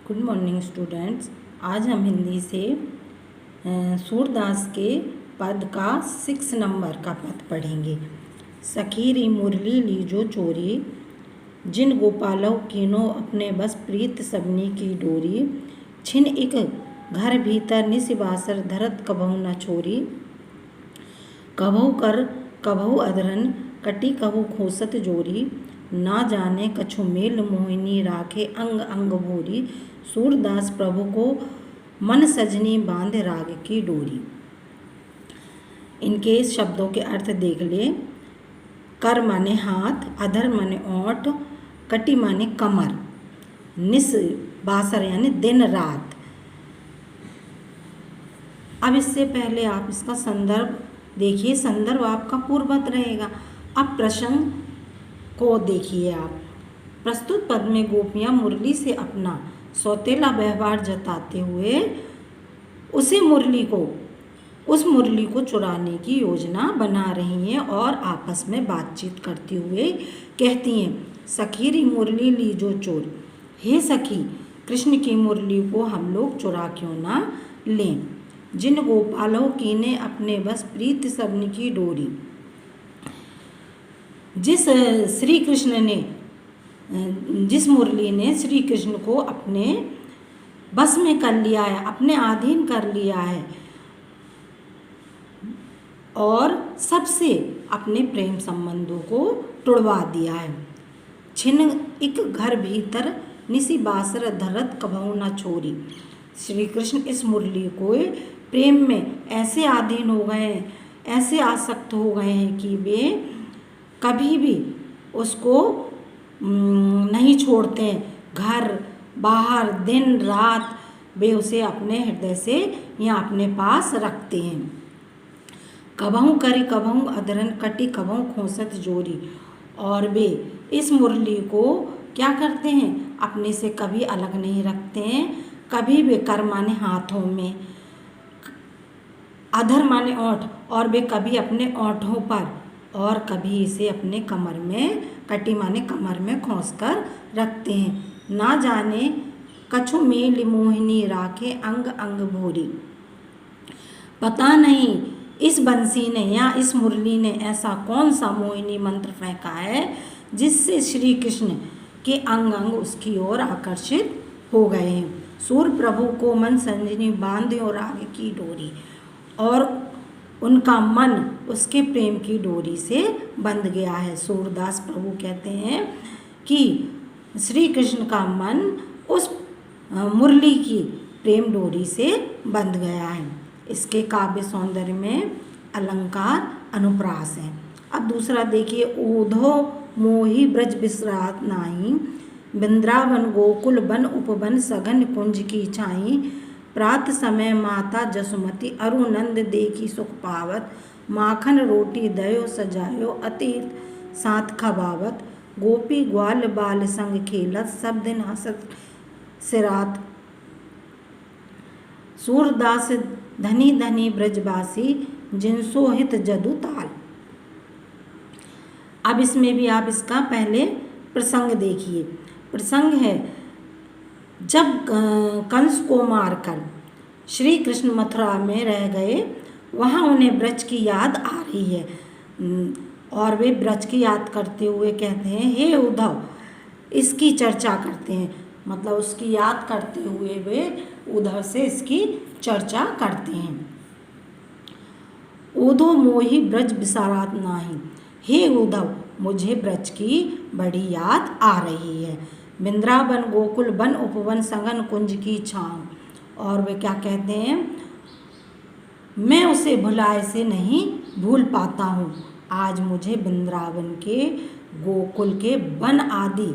Good morning students. आज हम हिंदी से सूरदास के पद का 6 नंबर का पद पढ़ेंगे। सखी री मुरली लीजो चोरी, जिन गोपालों कीनो अपने बस प्रीत सबनी की डोरी। छिन एक घर भीतर निसिबासर धरत कबहु न छोरी। कबहु कर कबहु अधरन कटी कबहु खोसत जोरी। ना जाने कछु मेल मोहिनी राखे अंग अंग भोरी। सूरदास प्रभु को मन सजनी बांध राग की डोरी। इनके शब्दों के अर्थ देख ले। कर माने हाथ, अधर माने ओंठ, कटी माने कमर, निस बासर यानी दिन रात। अब इससे पहले आप इसका संदर्भ देखिए। संदर्भ आपका पूर्ववत रहेगा। अब प्रसंग को देखिए आप। प्रस्तुत पद में गोपियाँ मुरली से अपना सौतेला व्यवहार जताते हुए उस मुरली को चुराने की योजना बना रही हैं और आपस में बातचीत करते हुए कहती हैं, सखी री मुरली लीजो चोर। हे सखी, कृष्ण की मुरली को हम लोग चुरा क्यों ना लें। जिन गोपालों की ने अपने बस प्रीत सबनी की डोरी। जिस मुरली ने श्री कृष्ण को अपने बस में कर लिया है, अपने अधीन कर लिया है और सबसे अपने प्रेम संबंधों को तोड़वा दिया है। छिन एक घर भीतर निसी बासर धरत कबहु न छोरी। श्री कृष्ण इस मुरली को प्रेम में ऐसे अधीन हो गए हैं, ऐसे आसक्त हो गए हैं कि वे कभी भी उसको नहीं छोड़ते हैं। घर बाहर दिन रात वे उसे अपने हृदय से या अपने पास रखते हैं। कबहु करी कबहु अधरन कटी कबहु खोसत जोरी। और वे इस मुरली को क्या करते हैं, अपने से कभी अलग नहीं रखते हैं। कभी वे कर माने हाथों में, अधर माने ओंठ, और वे कभी अपने ओंठों पर और कभी इसे अपने कमर में, कटी माने कमर में खोस कर रखते हैं। ना जाने कछु मेल मोहिनी राखे अंग अंग भोरी। पता नहीं इस बंसी ने या इस मुरली ने ऐसा कौन सा मोहिनी मंत्र फेंका है जिससे श्री कृष्ण के अंग अंग उसकी ओर आकर्षित हो गए हैं। सूर प्रभु को मन संजनी बांधे और राग की डोरी, और उनका मन उसके प्रेम की डोरी से बंध गया है। सूरदास प्रभु कहते हैं कि श्री कृष्ण का मन उस मुरली की प्रेम डोरी से बंध गया है। इसके काव्य सौंदर्य में अलंकार अनुप्रास है। अब दूसरा देखिए। ऊधो मोहि ब्रज बिसरात नाही, वृंदावन गोकुल बन उपवन सघन कुंज की छाई। प्रात समय माता जसुमती अरु नंद देखी सुख पावत। माखन रोटी दयो सजायो अतीत साथ खबावत। गोपी ग्वाल बाल संग खेलत सब दिन हसत सिरात। सूरदास धनी धनी ब्रजवासी जिनसो हित जदु ताल। अब इसमें भी आप इसका पहले प्रसंग देखिए। प्रसंग है, जब कंस को मारकर श्री कृष्ण मथुरा में रह गए, वहाँ उन्हें ब्रज की याद आ रही है और वे ब्रज की याद करते हुए कहते हैं, हे उद्धव। इसकी चर्चा करते हैं, मतलब उसकी याद करते हुए वे उद्धव से इसकी चर्चा करते हैं। उद्धव मोहि ब्रज बिसारात नाही। हे उद्धव, मुझे ब्रज की बड़ी याद आ रही है। वृंदावन गोकुल वन उपवन सघन कुंज की छाँव। और वे क्या कहते हैं, मैं उसे भुलाए से नहीं भूल पाता हूँ। आज मुझे वृंदावन के गोकुल के वन आदि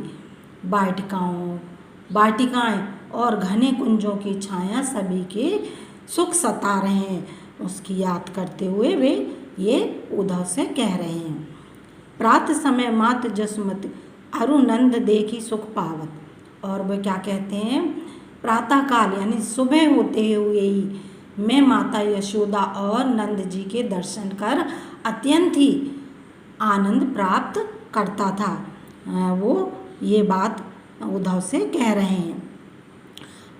वाटिकाएं और घने कुंजों की छाया सभी के सुख सता रहे हैं। उसकी याद करते हुए वे ये उद्धव से कह रहे हैं। प्रात समय मात जसुमती अरु नंद देखी सुख पावत। और वे क्या कहते हैं, प्रातःकाल यानी सुबह होते हुए ही मैं माता यशोदा और नंद जी के दर्शन कर अत्यंत ही आनंद प्राप्त करता था। वो ये बात उद्धव से कह रहे हैं।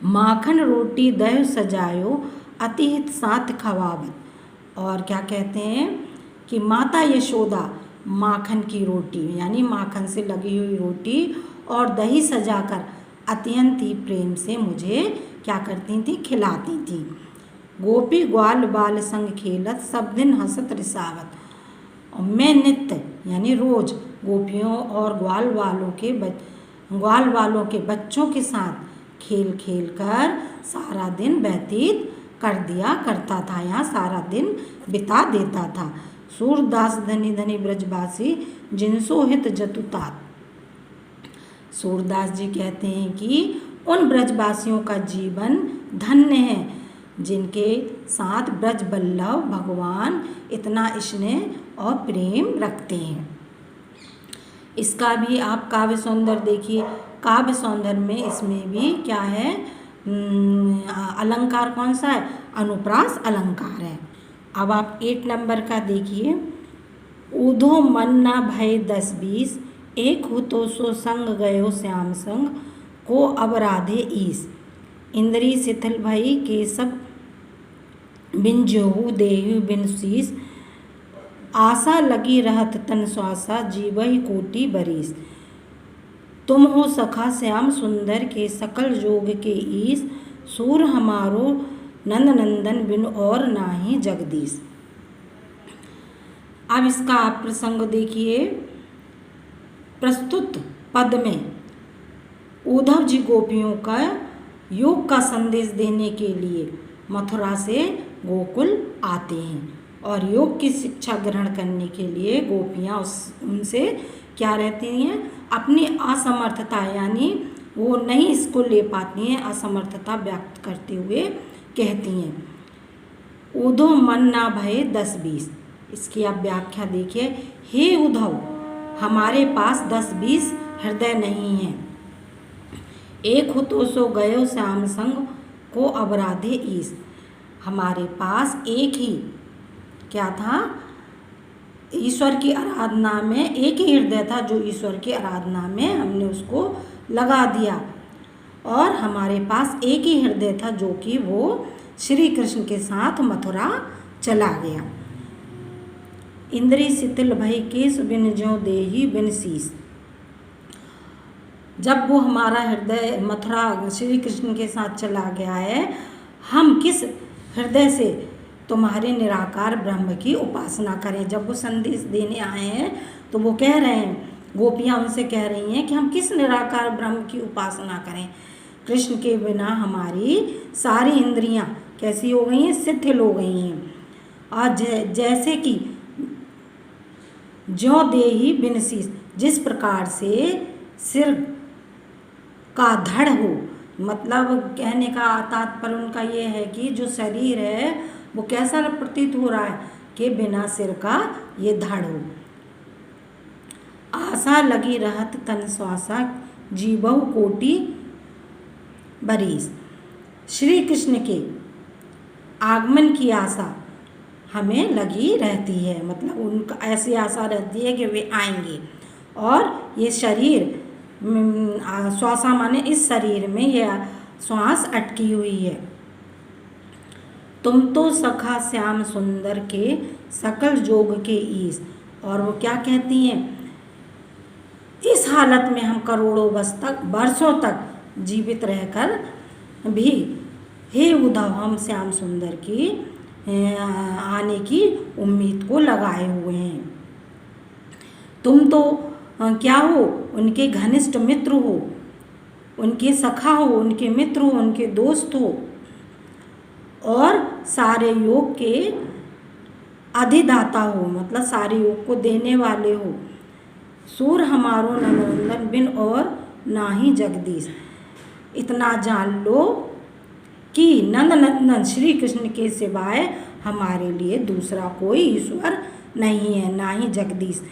माखन रोटी दह सजायो अतिहित साथ खवावत। और क्या कहते हैं कि माता यशोदा माखन की रोटी यानी माखन से लगी हुई रोटी और दही सजाकर अत्यंत ही प्रेम से मुझे क्या करती थी, खिलाती थी। गोपी ग्वाल बाल संग खेलत सब दिन हंसत रिसावत। और मैं नित्य यानी रोज गोपियों और ग्वाल वालों के बच्चों के साथ खेल खेल कर सारा दिन व्यतीत कर दिया करता था, यहाँ सारा दिन बिता देता था। सूरदास धनी धनी ब्रजवासी जिनसो हित जतुतात। सूरदास जी कहते हैं कि उन ब्रजवासियों का जीवन धन्य है जिनके साथ ब्रज बल्लभ भगवान इतना स्नेह और प्रेम रखते हैं। इसका भी आप काव्य सौंदर्य देखिए। काव्य सौंदर्य में इसमें भी क्या है, अलंकार कौन सा है, अनुप्रास अलंकार है। अब आप 8 नंबर का देखिए। ऊधो मन ना भय 10-20 एक हो तो सो संग गयो श्याम संग को अब राधे ईस। इंद्री शिथिल भई के सब बिन जोहू देहु बिन शीस। आशा लगी रहत तन श्वासा जीवहि कोटि बरीस। तुम हो सखा श्याम सुंदर के सकल जोग के ईस। सूर हमारो नंद नंदन बिन और नाही जगदीश। अब इसका आप प्रसंग देखिए। प्रस्तुत पद में उद्धव जी गोपियों का योग का संदेश देने के लिए मथुरा से गोकुल आते हैं और योग की शिक्षा ग्रहण करने के लिए गोपियाँ उनसे क्या रहती हैं, अपनी असमर्थता यानी वो नहीं इसको ले पाती हैं, असमर्थता व्यक्त करते हुए कहती हैं। उद्धव मन ना भय 10-20। इसकी आप व्याख्या देखिए। हे उद्धव, हमारे पास 10-20 हृदय नहीं है। एक हो तो सो गयो श्याम संग को अब राधे ईस। हमारे पास एक ही क्या था, ईश्वर की आराधना में एक ही हृदय था जो ईश्वर की आराधना में हमने उसको लगा दिया। और हमारे पास एक ही हृदय था जो कि वो श्री कृष्ण के साथ मथुरा चला गया। इंद्री शिथिल भई केश बिन ज्यों देहि बिन शीस। जब वो हमारा हृदय मथुरा श्री कृष्ण के साथ चला गया है, हम किस हृदय से तुम्हारे निराकार ब्रह्म की उपासना करें। जब वो संदेश देने आए हैं तो वो कह रहे हैं, गोपियाँ उनसे कह रही हैं कि हम किस निराकार ब्रह्म की उपासना करें। कृष्ण के बिना हमारी सारी इंद्रियां कैसी हो गई हैं, शिथिल हो गई हैं। और जैसे कि ज्यों देहि बिन शीस, जिस प्रकार से सिर का धड़ हो, मतलब कहने का तात्पर्य उनका ये है कि जो शरीर है वो कैसा प्रतीत हो रहा है कि बिना सिर का ये धड़ हो। आशा लगी रहत तन श्वासा जीवहु कोटि बरीस। श्री कृष्ण के आगमन की आशा हमें लगी रहती है, मतलब उनका ऐसी आशा रहती है कि वे आएंगे। और ये शरीर श्वासा माने इस शरीर में यह श्वास अटकी हुई है। तुम तो सखा श्याम सुंदर के सकल जोग के ईस। और वो क्या कहती हैं, इस हालत में हम करोड़ों वर्षों तक जीवित रहकर भी हे उद्धव, हम श्याम सुंदर की आने की उम्मीद को लगाए हुए हैं। तुम तो क्या हो, उनके घनिष्ठ मित्र हो, उनके सखा हो, उनके मित्र हो, उनके दोस्त हो और सारे योग के अधिदाता हो, मतलब सारे योग को देने वाले हो। सूर हमारो नंदन बिन और नाही जगदीश। इतना जान लो कि नंद नंदन श्री कृष्ण के सिवाय हमारे लिए दूसरा कोई ईश्वर नहीं है, ना ही जगदीश।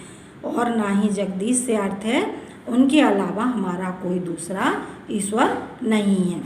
और ना ही जगदीश से अर्थ है उनके अलावा हमारा कोई दूसरा ईश्वर नहीं है।